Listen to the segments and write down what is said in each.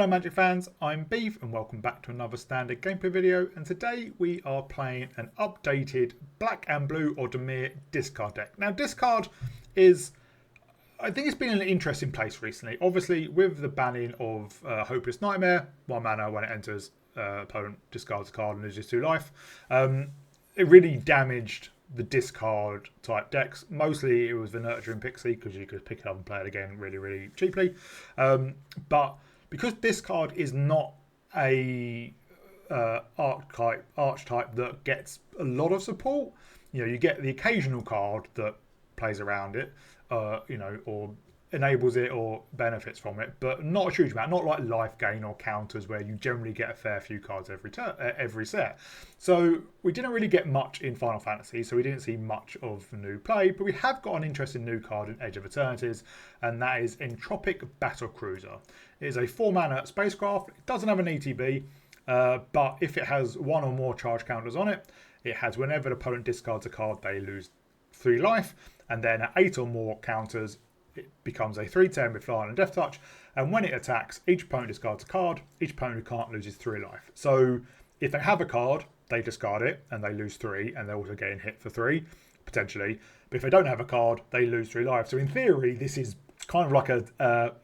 Hello Magic fans, I'm Beef and welcome back to another standard gameplay video, and today we are playing an updated black and blue or dimir discard deck. Now discard is, I think it's been in an interesting place recently. Obviously with the banning of Hopeless Nightmare, 1 mana when it enters, opponent discards a card and loses 2 life. It really damaged the discard type decks. Mostly it was the Nurturing Pixie because you could pick it up and play it again really cheaply. But because discard is not a archetype that gets a lot of support, you get the occasional card that plays around it, or enables it or benefits from it, but not a huge amount. Not like life gain or counters where you generally get a fair few cards every set. So we didn't really get much in Final Fantasy, so we didn't see much of the new play, but we have got an interesting new card in Edge of Eternities, and that is Entropic Battlecruiser. It is a 4 mana spacecraft. It doesn't have an ETB, but if it has 1 or more charge counters on it, it has whenever the opponent discards a card, they lose 3 life, and then at 8 or more counters, it becomes a 3/10 with Flying and Death Touch, and when it attacks, each opponent discards a card. Each opponent who can't loses 3 life. So if they have a card, they discard it and they lose 3, and they're also getting hit for 3 potentially. But if they don't have a card, they lose 3 life. So in theory, this is kind of like a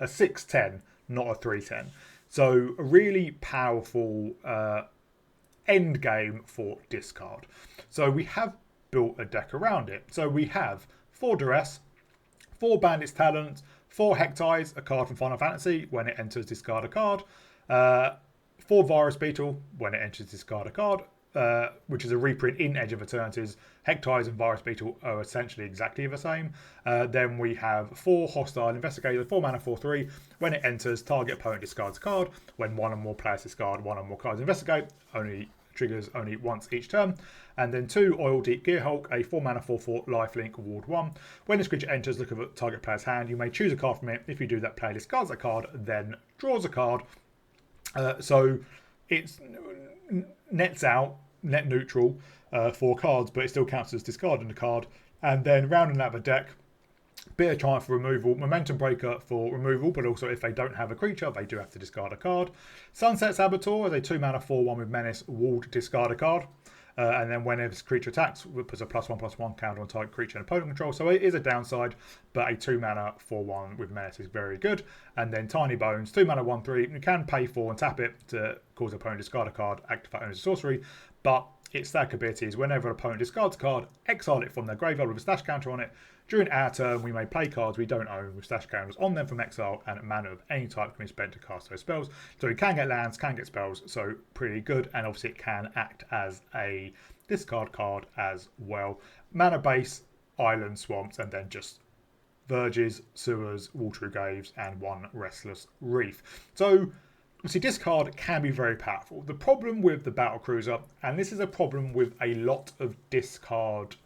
6/10, not a 3/10. So a really powerful end game for discard. So we have built a deck around it. So we have 4 Duress, 4 Bandit's Talent, 4 Hectize, a card from Final Fantasy. When it enters, discard a card. 4 Virus Beetle. When it enters, discard a card. Which is a reprint in Edge of Eternities. Hectize and Virus Beetle are essentially exactly the same. Then we have 4 Hostile Investigator, 4 mana, 4/3. When it enters, target opponent discards a card. When 1 or more players discard 1 or more cards investigate, triggers only once each turn. And then 2 Oil Deep Gearhulk, a 4 mana 4/4 lifelink ward 1. When this creature enters, look at the target player's hand. You may choose a card from it. If you do that, player discards a card, then draws a card. So it's nets out, net neutral for cards, but it still counts as discarding a card. And then rounding out the deck, bit of chance for removal, Momentum Breaker for removal, but also if they don't have a creature, they do have to discard a card. Sunset Saboteur is a 2 mana 4/1 with Menace, walled, discard a card. And then whenever this creature attacks, it puts a +1/+1 counter on target creature and opponent control. So it is a downside, but a 2 mana 4/1 with Menace is very good. And then Tiny Bones, 2 mana 1/3. You can pay 4 and tap it to cause the opponent to discard a card, activate it as a sorcery. But its stack ability is whenever an opponent discards a card, exile it from their graveyard with a stash counter on it. During our turn, we may play cards we don't own with stash counters on them from exile, and mana of any type can be spent to cast those spells. So it can get lands, can get spells, so pretty good. And obviously it can act as a discard card as well. Mana base, island, swamps, and then just verges, sewers, watery graves, and 1 restless reef. So obviously discard can be very powerful. The problem with the Battlecruiser, and this is a problem with a lot of discard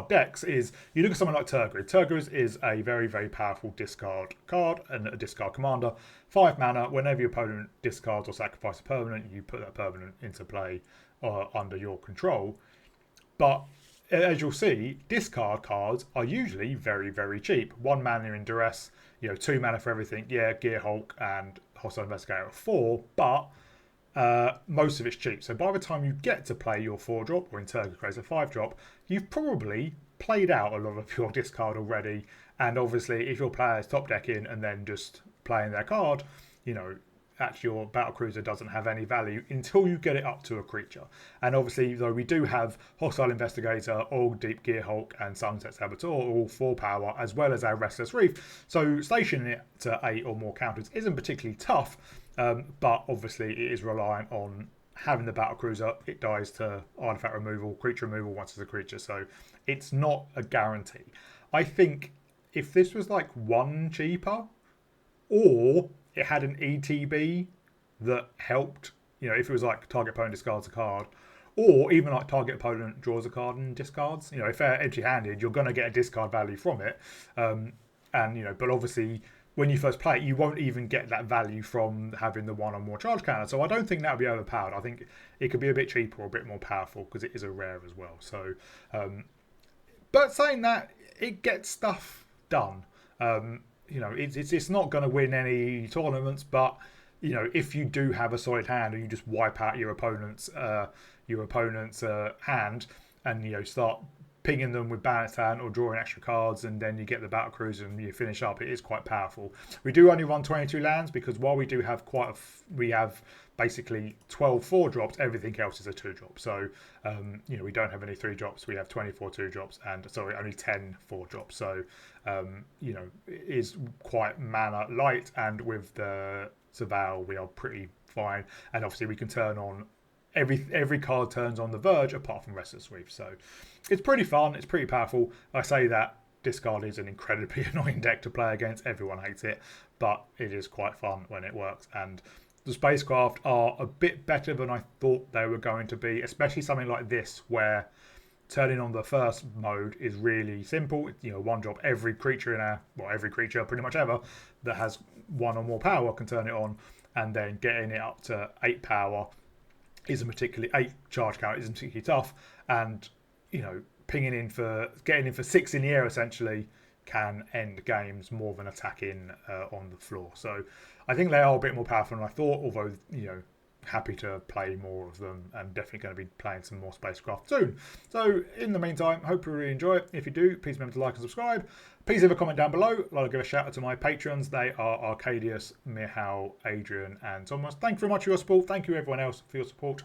decks, is you look at someone like Turgid. Turgid is a very powerful discard card and a discard commander. 5 mana, whenever your opponent discards or sacrifices a permanent, you put that permanent into play under your control. But as you'll see, discard cards are usually very cheap. 1 mana in Duress, 2 mana for everything. Yeah, Gearhulk and Hostile Investigator are 4, but most of it's cheap. So by the time you get to play your 4-drop, or in Turgid case a 5-drop, you've probably played out a lot of your discard already. And obviously if your player is top decking and then just playing their card, actually your Battlecruiser doesn't have any value until you get it up to a creature. And obviously, though, we do have Hostile Investigator, Old Deep Gearhulk, and Sunset Saboteur, all 4 power, as well as our Restless Reef. So stationing it to 8 or more counters isn't particularly tough, but obviously it is reliant on having the Battlecruiser. It dies to artifact removal, creature removal once it's a creature, so it's not a guarantee. I think if this was like 1 cheaper, or it had an ETB that helped, if it was like target opponent discards a card, or even like target opponent draws a card and discards. If they're empty-handed, you're going to get a discard value from it. But obviously when you first play it, you won't even get that value from having the 1 or more charge counter. So I don't think that would be overpowered. I think it could be a bit cheaper or a bit more powerful because it is a rare as well. So, but saying that, it gets stuff done. You know, it's not going to win any tournaments, but you know, if you do have a solid hand and you just wipe out your opponent's hand, and you know start pinging them with balanced hand or drawing extra cards, and then you get the Battlecruiser and you finish up, it is quite powerful. We do only run 22 lands because while we do have we have basically 12 4-drops, everything else is a 2-drop. So you know, we don't have any 3-drops. We have 24 2-drops and sorry, only 10 4-drops. So you know, it is quite mana light, and with the Surveil we are pretty fine. And obviously we can turn on every card turns on the Verge apart from Restless Reef. So it's pretty fun, it's pretty powerful. I say that discard is an incredibly annoying deck to play against. Everyone hates it, but it is quite fun when it works. And the spacecraft are a bit better than I thought they were going to be, especially something like this where turning on the first mode is really simple. You know, 1-drop, every creature every creature pretty much ever that has 1 or more power can turn it on, and then getting it up to 8 power isn't particularly 8 charge count isn't particularly tough, and you know, getting in for 6 in the air essentially can end games more than attacking on the floor. So I think they are a bit more powerful than I thought, although you know, happy to play more of them and definitely going to be playing some more spacecraft soon. So in the meantime, hope you really enjoy it. If you do, please remember to like and subscribe. Please leave a comment down below. I'll give a shout out to my patrons. They are Arcadius, Mihal, Adrian and Thomas. Thank you very much for your support. Thank you everyone else for your support,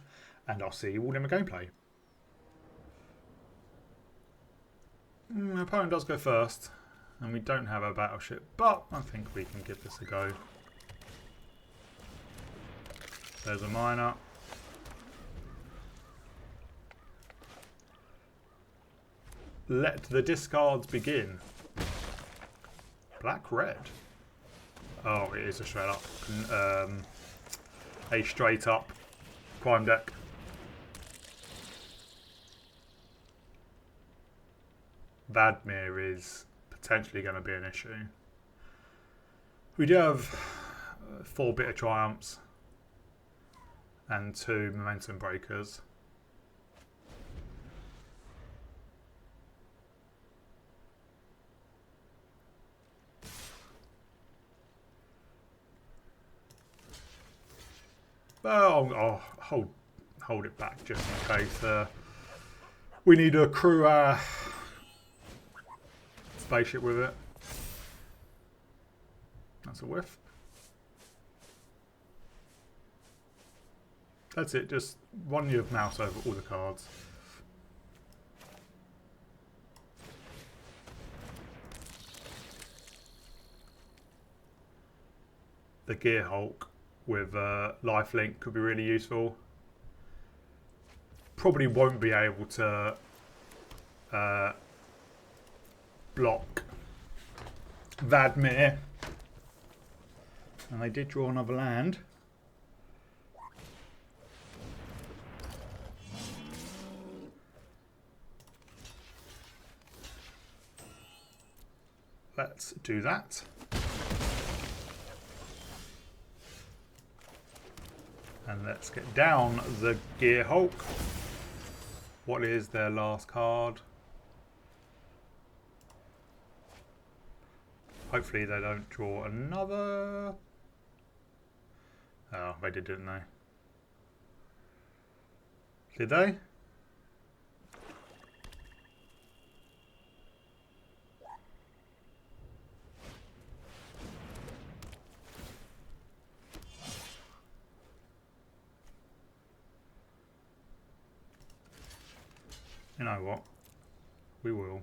and I'll see you all in the gameplay. My opponent does go first, and we don't have a battleship, but I think we can give this a go. There's a miner. Let the discards begin. Black red. Oh, it is a straight up prime deck. Vadmir is potentially going to be an issue. We do have 4 bitter triumphs and 2 momentum breakers. Well, I'll hold it back just in case we need to crew our spaceship with it. That's a whiff. That's it, just run your mouse over all the cards. The Gear Hulk with lifelink could be really useful. Probably won't be able to block Vadmir. And they did draw another land. Let's do that. And let's get down the Gear Hulk. What is their last card? Hopefully they don't draw another. Oh, they did, didn't they? Did they? You know what? We will.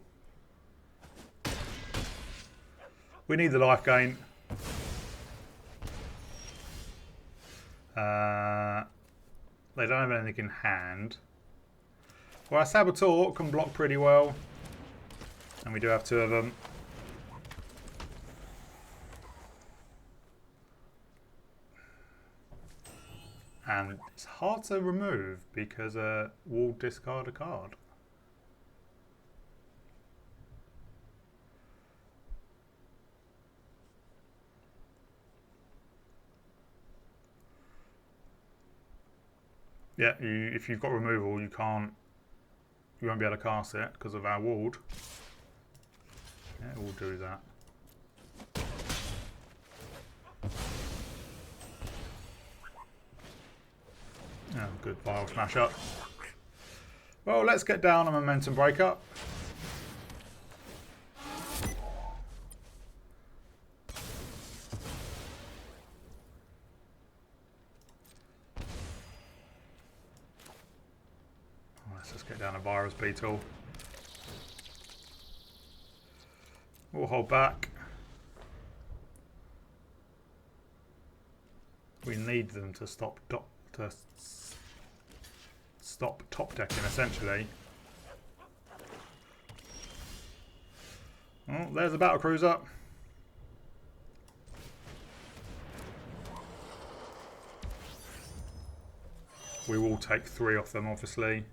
We need the life gain. They don't have anything in hand. Well, our Saboteur can block pretty well. And we do have 2 of them. And it's hard to remove because we'll discard a card. Yeah, if you've got removal, you won't be able to cast it because of our ward. Yeah, we'll do that. Yeah, good vial smash up. Well, let's get down a momentum breakup. Let's just get down a virus beetle. We'll hold back. We need them to stop top decking essentially. Oh, there's a Battlecruiser. We will take 3 off them, obviously.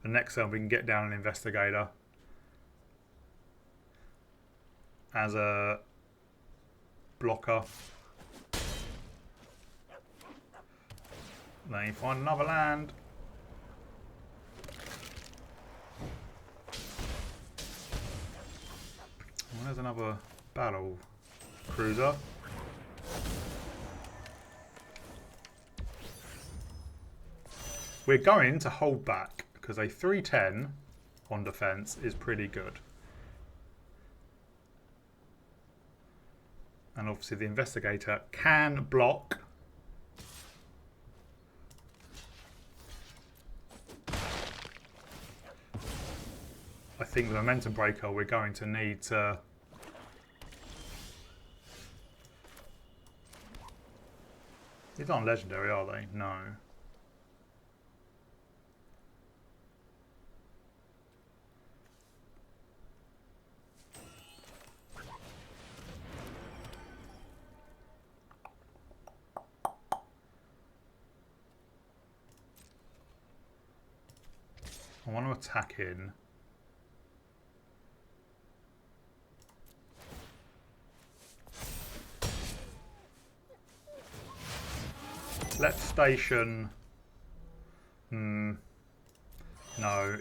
The next turn we can get down an Investigator as a blocker. Then you find another land. Well, there's another Battlecruiser. We're going to hold back because a 310 on defense is pretty good. And obviously the Investigator can block. I think the momentum breaker we're going to need to these aren't legendary, are they? No. I want to attack in. Let's station. No,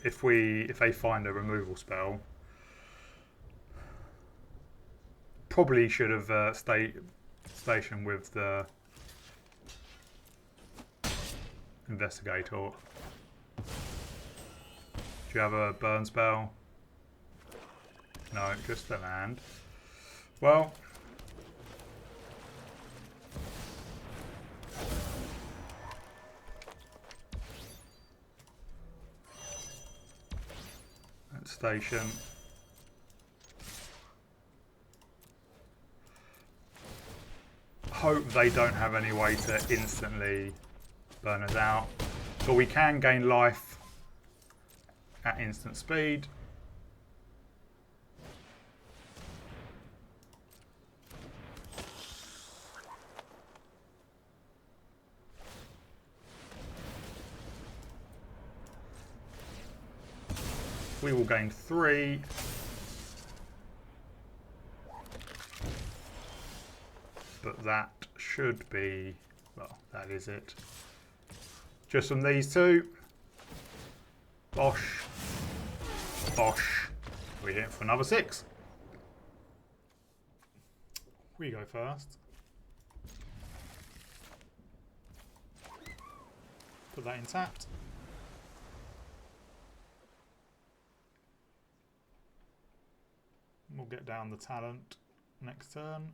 if they find a removal spell, probably should have stationed with the Investigator. Do you have a burn spell? No, just the land. Well. Station. Hope they don't have any way to instantly burn us out. But we can gain life at instant speed. We will gain 3. But that should be, well, that is it. Just from these 2. Bosh. Bosh. We hit for another 6. We go first. Put that in tapped. We'll get down the talent next turn.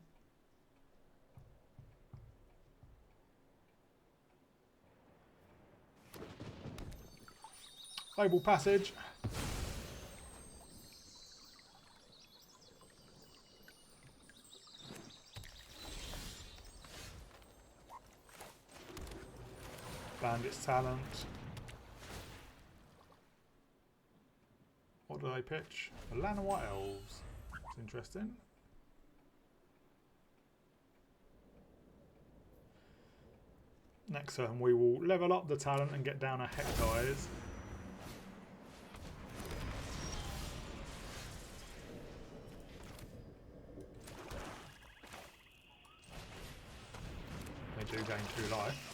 Global Passage. Bandit's talent. What do they pitch? The Land of White Elves. That's interesting. Next turn we will level up the talent and get down a Hectize. They do gain 2 life.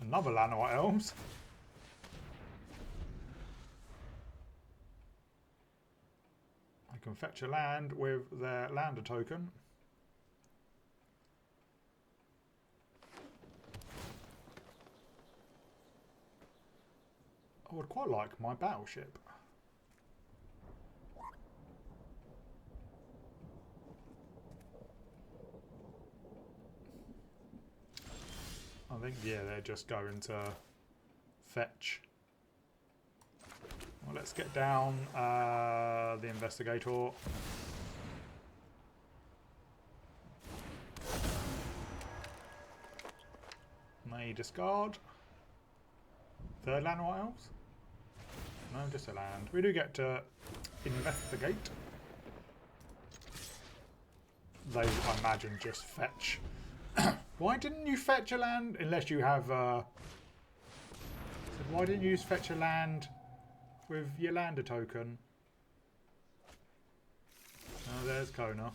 Another Land of White Elves. I can fetch a land with their lander token. I would quite like my battleship. I think, yeah, they're just going to fetch. Well, let's get down the investigator. May discard. Third land, what else? No, just a land. We do get to investigate. They, I imagine, just fetch. Why didn't you fetch a land? Unless you have... So why didn't you fetch a land with your lander token? Oh, there's Kona.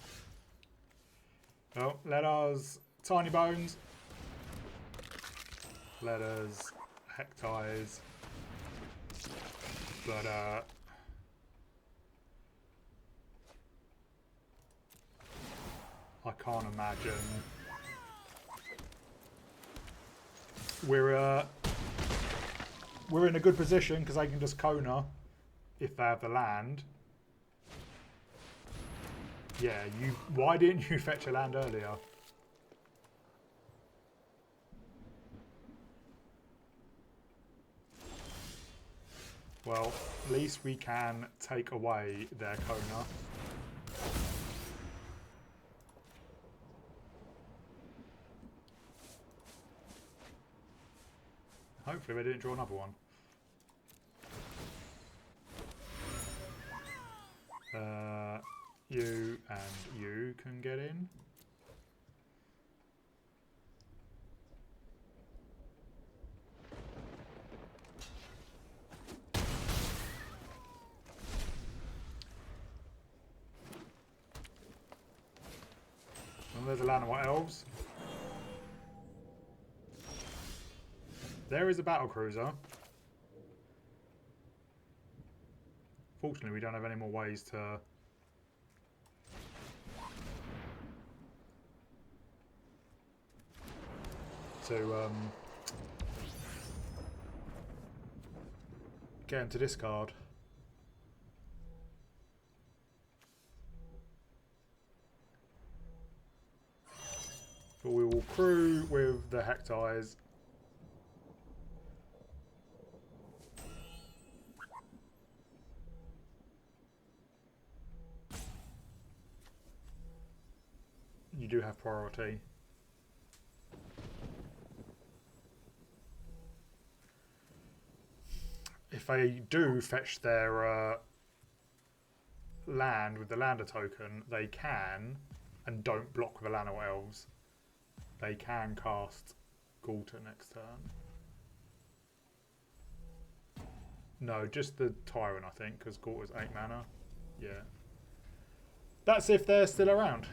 Well, let us... Tiny Bones. Let us... Hectize. But, I can't imagine... We're in a good position because they can just Kona if they have the land. Yeah, you. Why didn't you fetch a land earlier? Well, at least we can take away their Kona. Hopefully they didn't draw another one. You and you can get in. And there's a land of white elves. There is a battlecruiser. Fortunately, we don't have any more ways to... get him to discard. But we will crew with the Hectize. You do have priority. If they do fetch their land with the lander token, they can, and don't block the Llanowar Elves, they can cast Galta next turn. No, just the Tyrant, I think, because Galta's 8 mana. Yeah. That's if they're still around.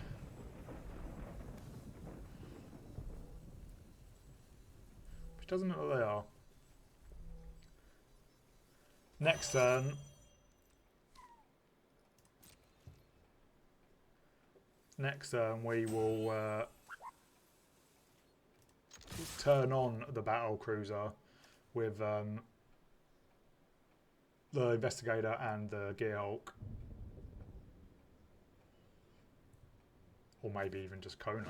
Which doesn't look like they are. Next turn. Next turn we will turn on the Battlecruiser with the Investigator and the Gearhulk. Or maybe even just Kona.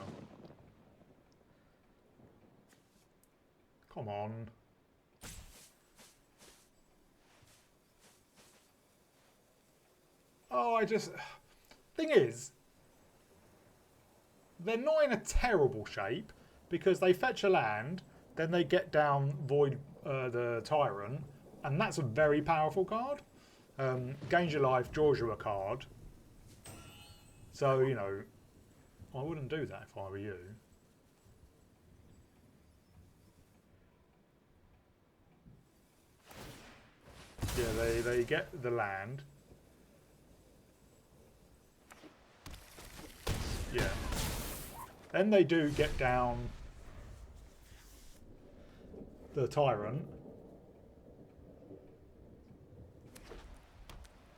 Come on. Oh, I just... Thing is, they're not in a terrible shape because they fetch a land, then they get down Void the Tyrant, and that's a very powerful card. Gains your life, draws you a card. So, you know, I wouldn't do that if I were you. Yeah, they get the land. Yeah. Then they do get down the Tyrant.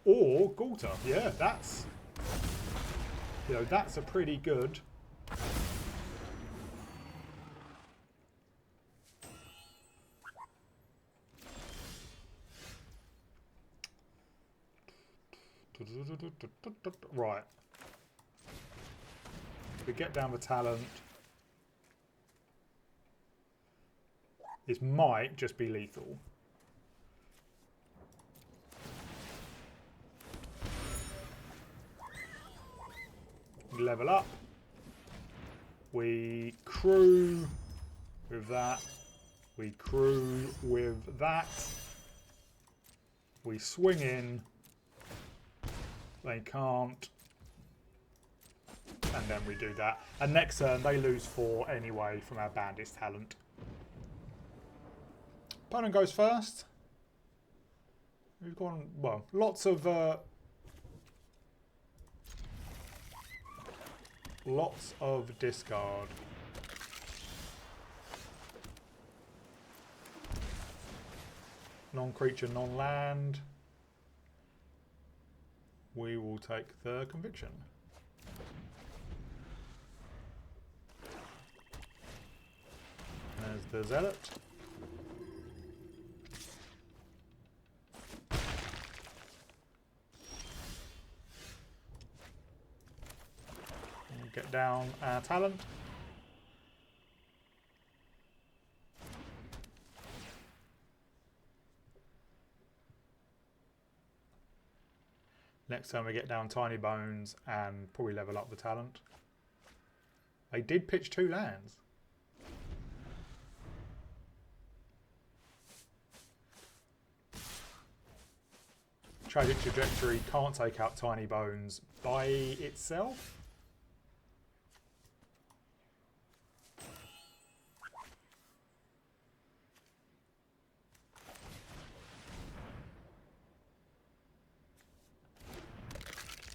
Or Galta. Yeah, that's... You know, that's a pretty good... Right. We get down the talent. This might just be lethal. We level up. We crew with that. We crew with that. We swing in. They can't. And then we do that. And next turn they lose 4 anyway from our bandit's talent. Opponent goes first. We've gone, well, lots of discard. Non-creature, non-land. We will take the conviction. There's the zealot. We'll get down our talent. Next time we get down Tiny Bones and probably level up the talent. They did pitch 2 lands. Tragic Trajectory can't take out Tiny Bones by itself.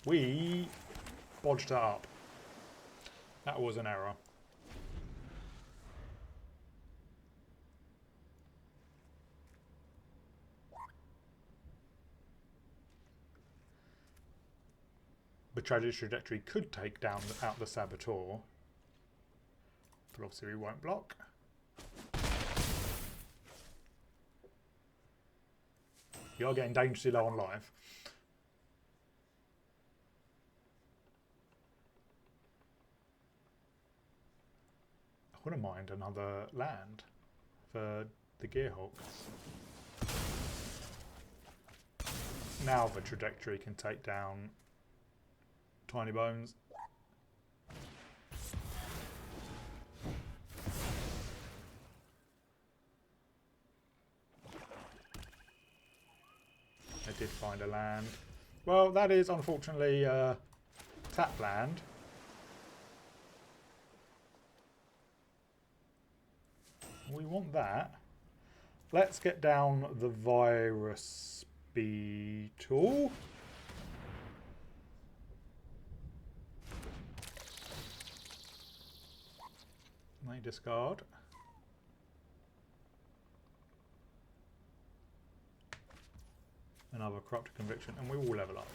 We bodged that up. That was an error. The Tragic Trajectory could take down out the Saboteur, but obviously we won't block. You are getting dangerously low on life. I wouldn't mind another land for the Gearhawks. Now the Trajectory can take down Tiny Bones. I did find a land. Well, that is unfortunately tap land. We want that. Let's get down the Virus Beetle. They discard. Another Corrupted Conviction, and we will level up.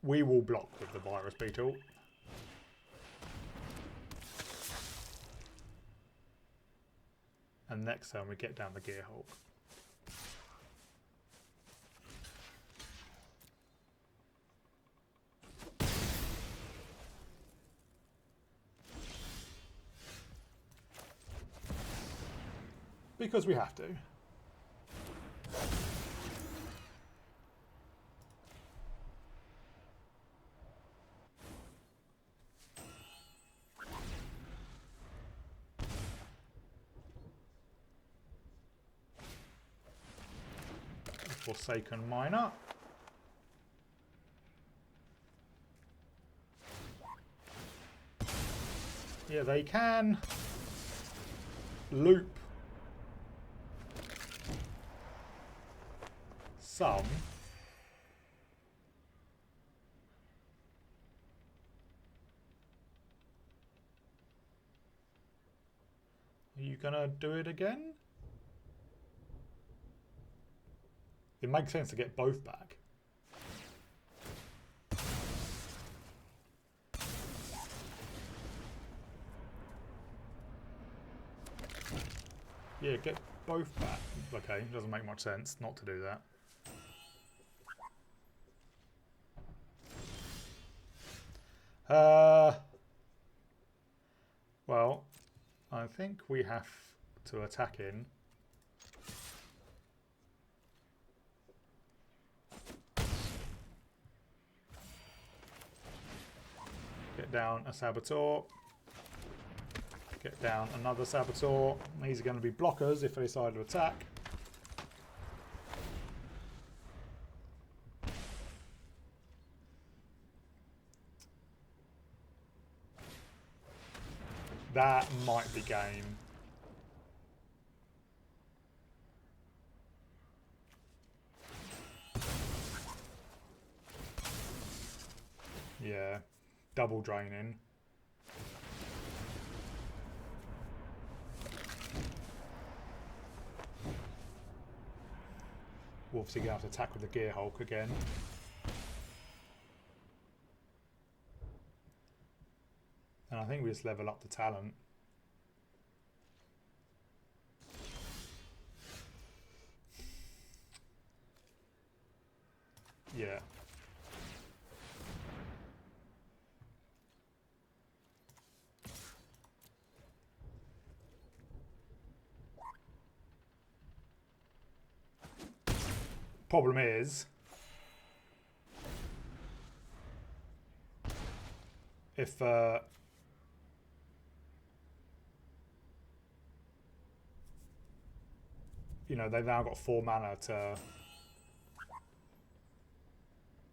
We will block with the Virus Beetle. And next turn we get down the Gearhawk. Because we have to. Forsaken Miner. Yeah, they can loop some. Are you gonna do it again? It makes sense to get both back. Yeah, both back. Okay, doesn't make much sense not to do that. Well, I think we have to attack in. Get down a Saboteur. Get down another Saboteur. These are going to be blockers if they decide to attack. That might be game. Yeah, double draining. We're obviously going to have to attack with the Gear Hulk again. And I think we just level up the talent. Yeah. Problem is, if you know, they've now got 4 mana to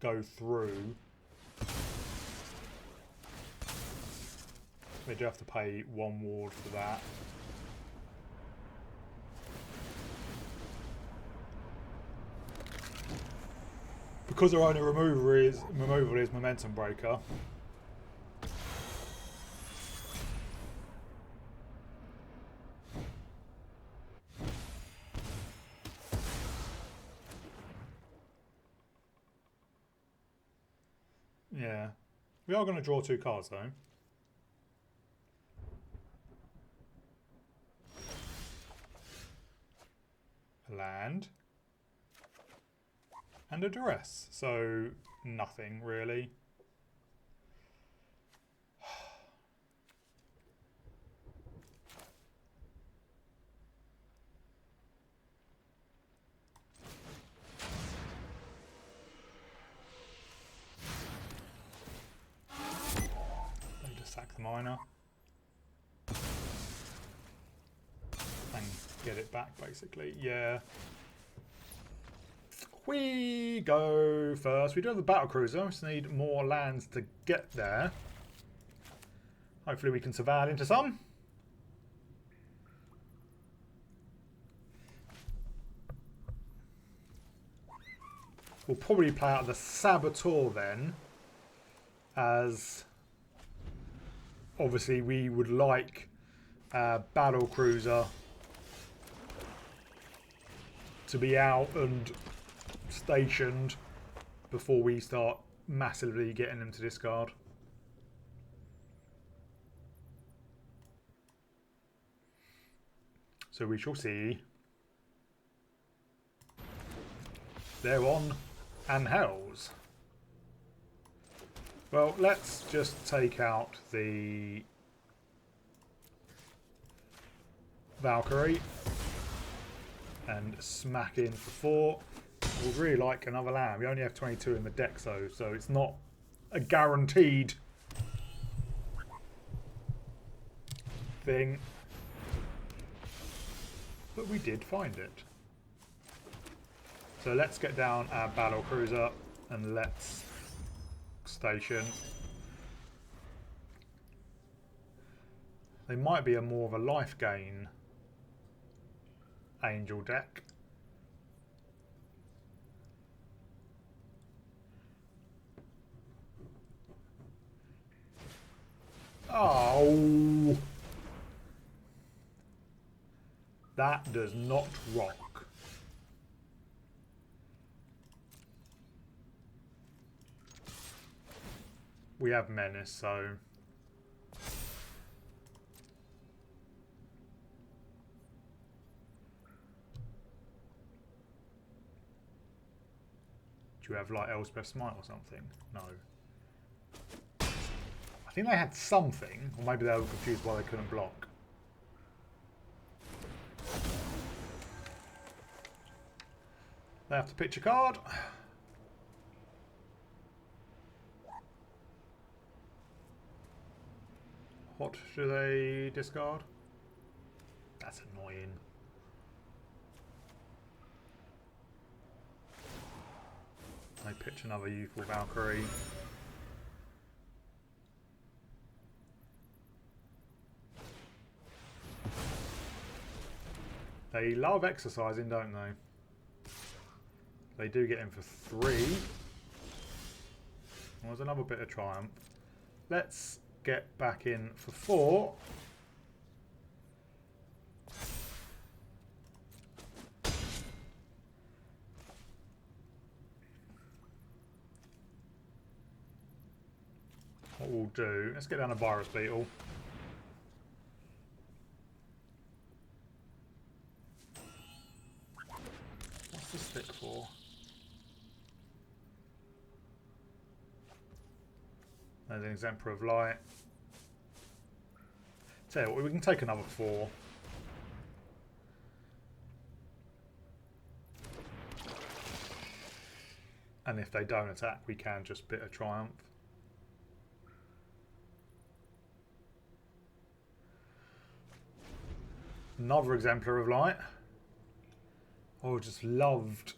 go through. They do have to pay 1 ward for that. Because their only removal is Momentum Breaker. Yeah. We are going to draw 2 cards though. A land. And a duress. So nothing really. Sack the miner and get it back basically. Yeah, we go first. We do have the Battlecruiser. We just need more lands to get there. Hopefully we can survive into some. We'll probably play out the Saboteur then, as obviously we would like Battlecruiser to be out and stationed before we start massively getting them to discard. So we shall see. They're on and Hells. Well, let's just take out the Valkyrie and smack in for 4. We'd really like another land. We only have 22 in the deck, so it's not a guaranteed thing. But we did find it. So let's get down our Battlecruiser and let's station. They might be a more of a life gain angel deck. Oh, that does not rock. We have Menace, so Do you have like Elspeth Smite or something? No. I think they had something, or maybe they were confused why they couldn't block. They have to pitch a card. What should they discard? That's annoying. They pitch another Youthful Valkyrie. They love exercising, don't they? They do get in for 3. Well, there's another bit of triumph. Let's get back in for 4. What we'll do, let's get down a Virus Beetle. What's the stick for? There's an Exemplar of Light. Tell you what, we can take another 4. And if they don't attack, we can just bit a Triumph. Another Exemplar of Light. Oh, just loved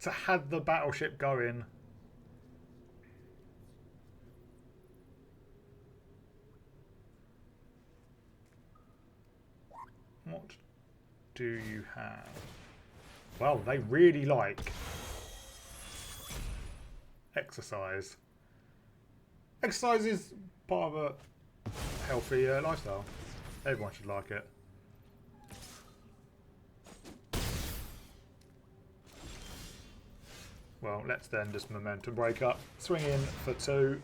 to have the battleship going. What do you have? Well, they really like exercise. Exercise is part of a healthy lifestyle. Everyone should like it. Well, let's then just momentum break up, swing in for 2,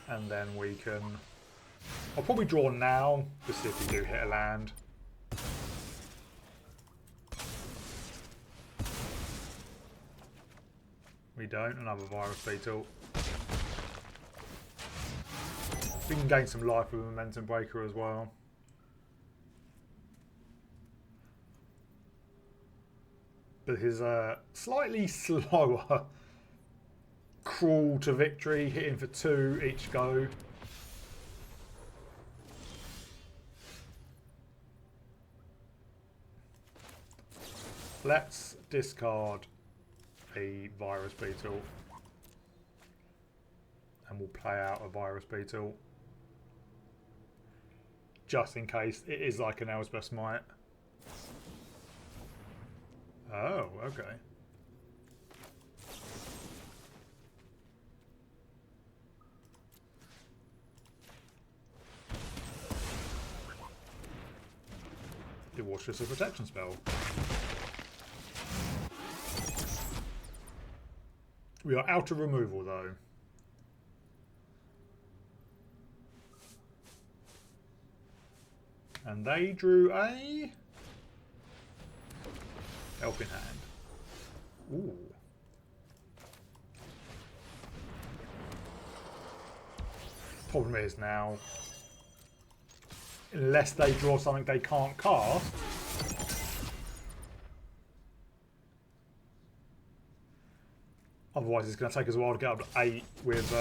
and then we can... I'll probably draw now, just see if we do hit a land. We don't, another Virus Beetle. We can gain some life with Momentum Breaker as well. But his slightly slower crawl to victory, hitting for 2 each go. Let's discard a Virus Beetle. And we'll play out a Virus Beetle. Just in case it is like an Elspeth Smite. Oh, okay. It was just a protection spell. We are out of removal though. And they drew a Helping Hand. Ooh. Problem is now, unless they draw something they can't cast, otherwise it's going to take us a while to get up to 8 with,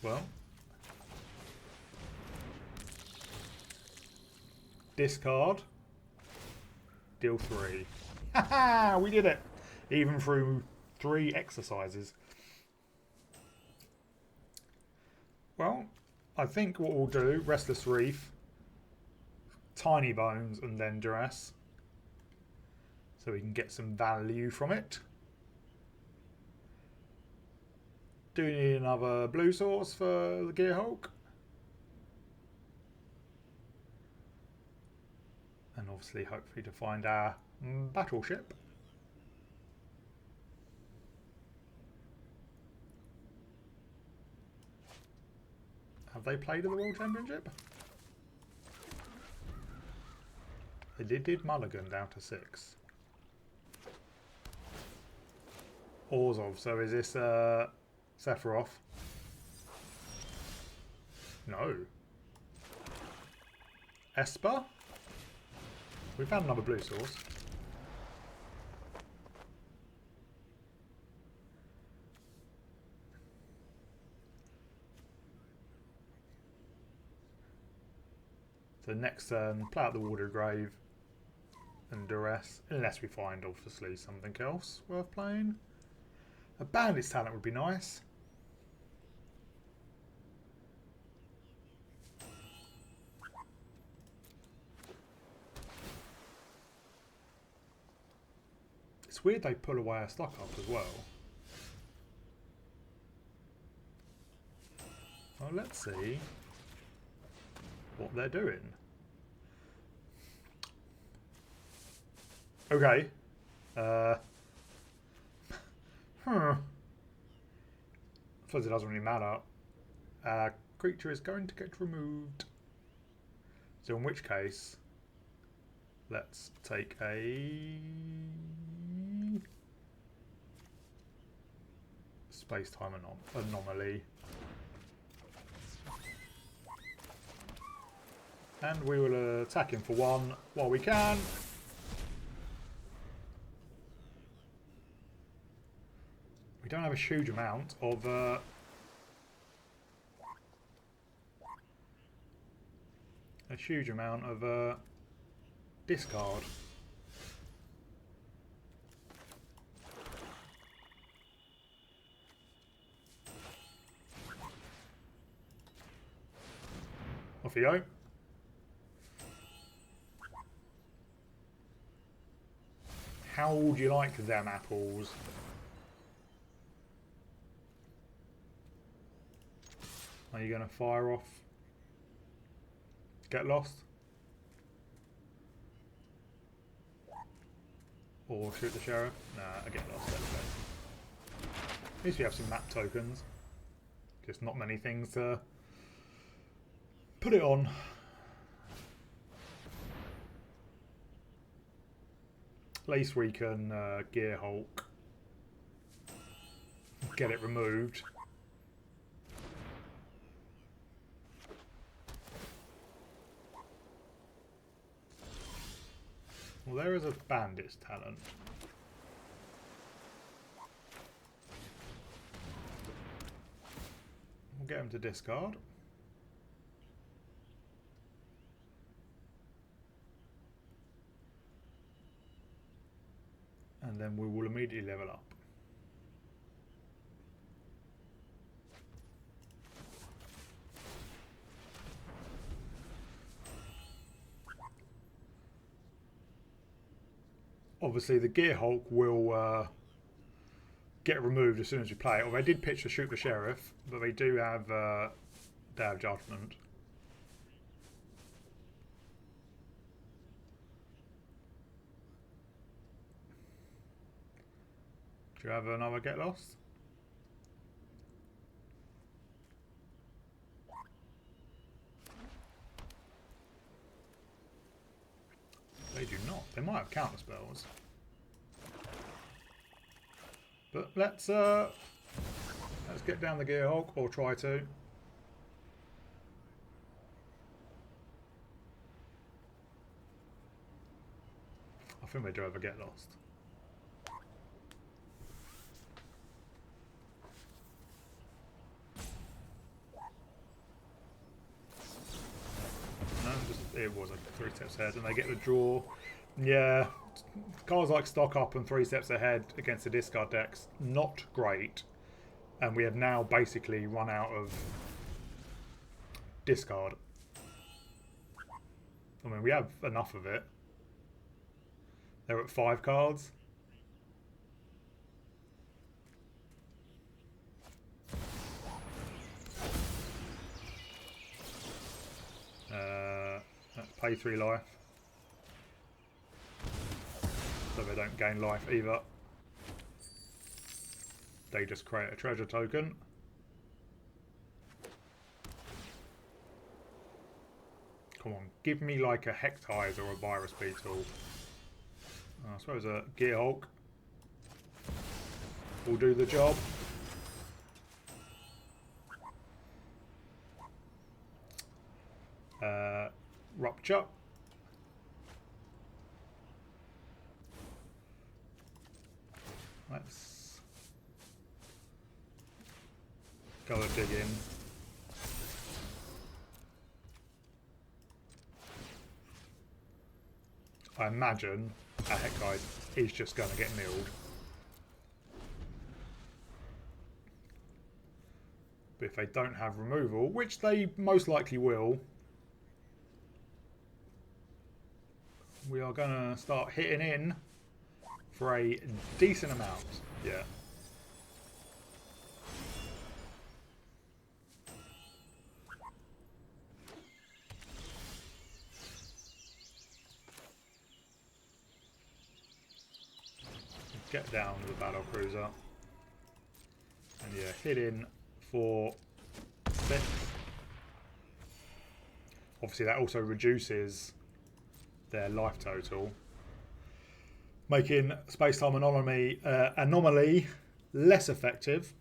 well, discard, deal 3. Haha, we did it! Even through 3 exercises. Well, I think what we'll do, Restless Reef, Tiny Bones, and then Duress. So we can get some value from it. Do we need another blue source for the Gearhulk? And obviously, hopefully, to find our battleship. Have they played in the World Championship? They did Mulligan down to 6. Orzhov. So is this Sephiroth? No. Esper? We found another blue source. So next turn, play out the Water Grave and Duress, unless we find obviously something else worth playing. A Bandit's Talent would be nice. It's weird they pull away our stock up as well. Well, let's see what they're doing. Okay. I suppose it doesn't really matter. Creature is going to get removed. So in which case, let's take a space-time anomaly. And we will attack him for 1 while we can. We don't have a huge amount of discard. Off you go. How would you like them apples? Are you going to fire off? Get lost? Or shoot the sheriff? Nah, I get lost anyway. At least we have some map tokens. Just not many things to put it on. At least we can Gear Hulk. Get it removed. Well, there is a Bandit's Talent. We'll get him to discard. And then we will immediately level up. Obviously, the Gear Hulk will get removed as soon as we play it. Or they did pitch to shoot the sheriff, but they do have Day of Judgment. Do you have another Get Lost? They do not. They might have counter spells. But let's get down the Gear Hulk, or try to. I think they do have a Get Lost. No, it was like 3 steps ahead, and they get the draw. Yeah, cards like stock up and 3 steps ahead against the discard decks, not great. And we have now basically run out of discard. I mean, we have enough of it. They're at 5 cards. Let's pay 3 life. So they don't gain life either. They just create a treasure token. Come on, give me like a Hectize or a Virus Beetle. I suppose a Gear Hulk. will do the job. Rupture. Let's go and dig in. I imagine that heck guy is just going to get milled. But if they don't have removal, which they most likely will, we are going to start hitting in for a decent amount. Yeah. Get down with the Battlecruiser. And yeah, hit in for 6. Obviously that also reduces their life total, making space-time anomaly less effective.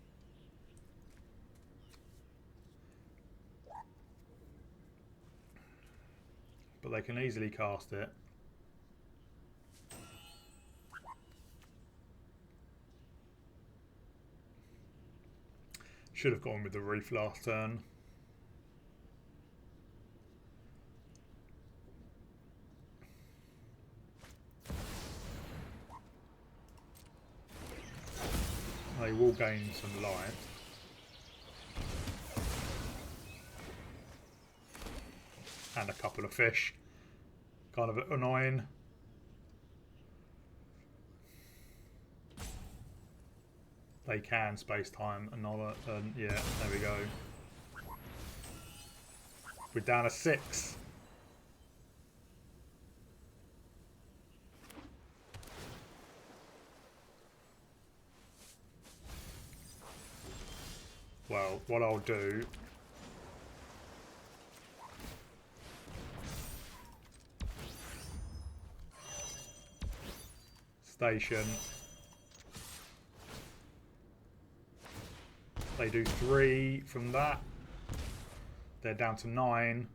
But they can easily cast it. Should have gone with the reef last turn. They will gain some life. And a couple of fish. Kind of annoying. They can space-time another, yeah, there we go. We're down to 6. Well, what I'll do station. They do 3 from that. They're down to 9.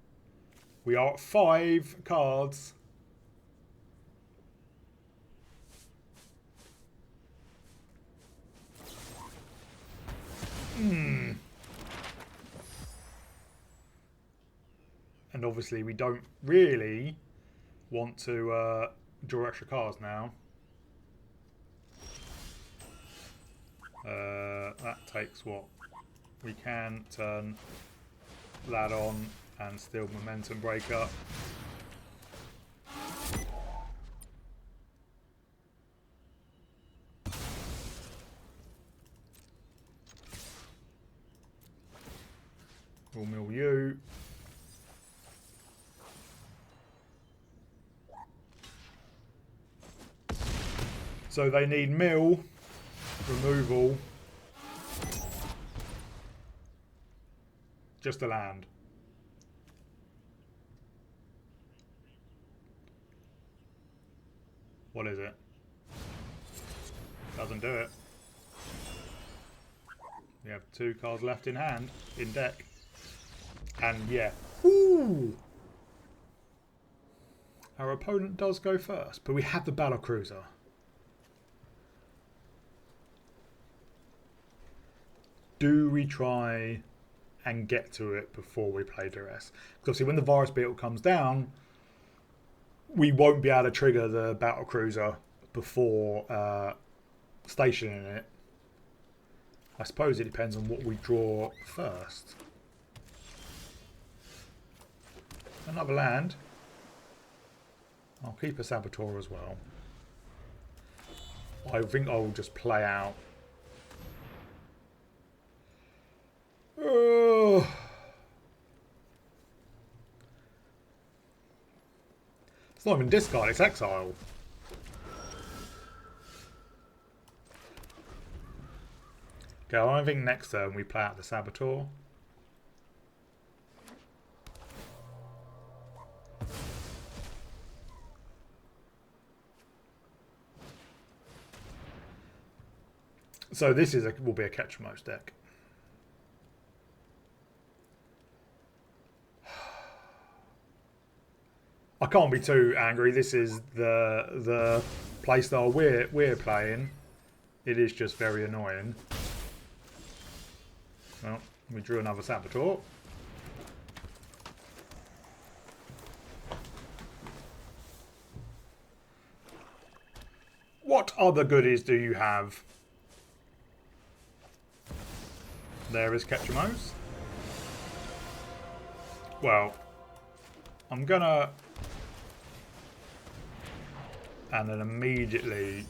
We are at 5 cards. And obviously we don't really want to draw extra cards now. That takes what? We can turn that on and still momentum breaker. We'll mill you. So they need mill, removal, just a land. What is it? Doesn't do it. We have 2 cards left in hand, in deck. And yeah, woo! Our opponent does go first, but we have the Battlecruiser. Do we try and get to it before we play duress? Because obviously when the virus beetle comes down, we won't be able to trigger the Battlecruiser before stationing it. I suppose it depends on what we draw first. Another land. I'll keep a Saboteur as well. I think I'll just play out. It's not even discard, it's exile. Okay, I think next turn we play out the Saboteur. So this will be a Ketchumos deck. I can't be too angry. This is the playstyle we're playing. It is just very annoying. Well, we drew another Saboteur. What other goodies do you have? There is Ketchumos. Well, I'm gonna... And then immediately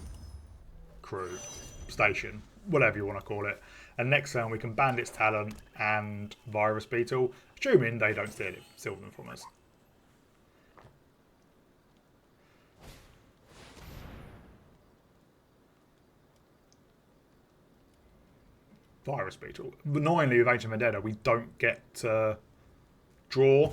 crew, station, whatever you want to call it. And next turn we can Bandit's Talent and Virus Beetle, assuming they don't steal them from us. Virus Beetle. Annoyingly with Ancient Vendetta we don't get to draw.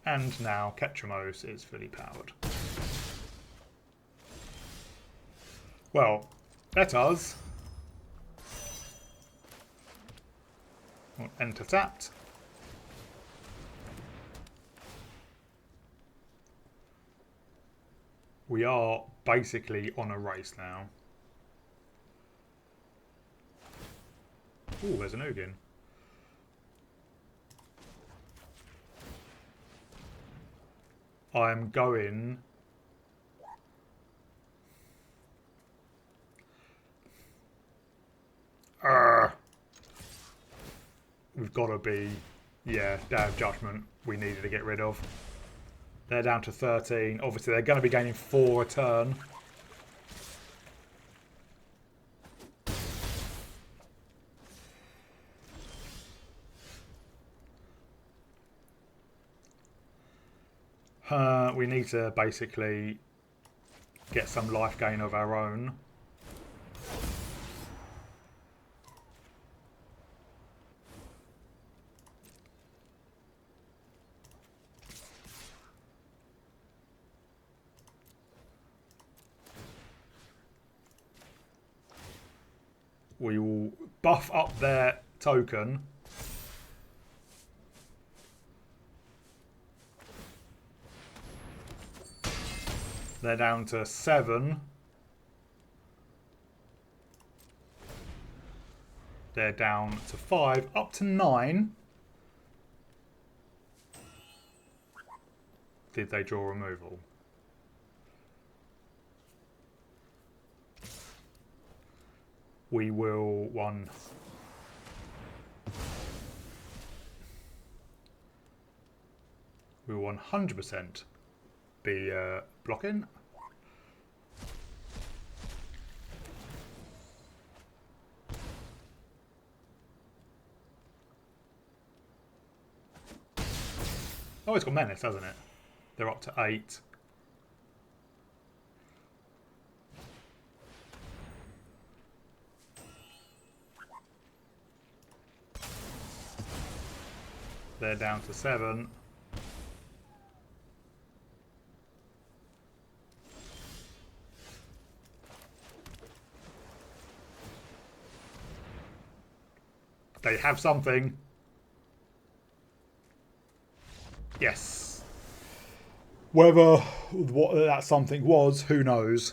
And now Ketchumos is fully powered. Well, let us enter tapped. We are basically on a race now. Oh, there's an Ugin. I'm going... We've got to be... Yeah, Day of Judgment we needed to get rid of. They're down to 13. Obviously, they're going to be gaining 4 a turn. We need to basically get some life gain of our own. We will buff up their token. They're down to 7. They're down to 5, up to 9. Did they draw removal? We will we will 100% be blocking. Oh, it's got Menace, hasn't it? They're up to 8. They're down to 7. They have something. Yes. Whether what that something was, who knows.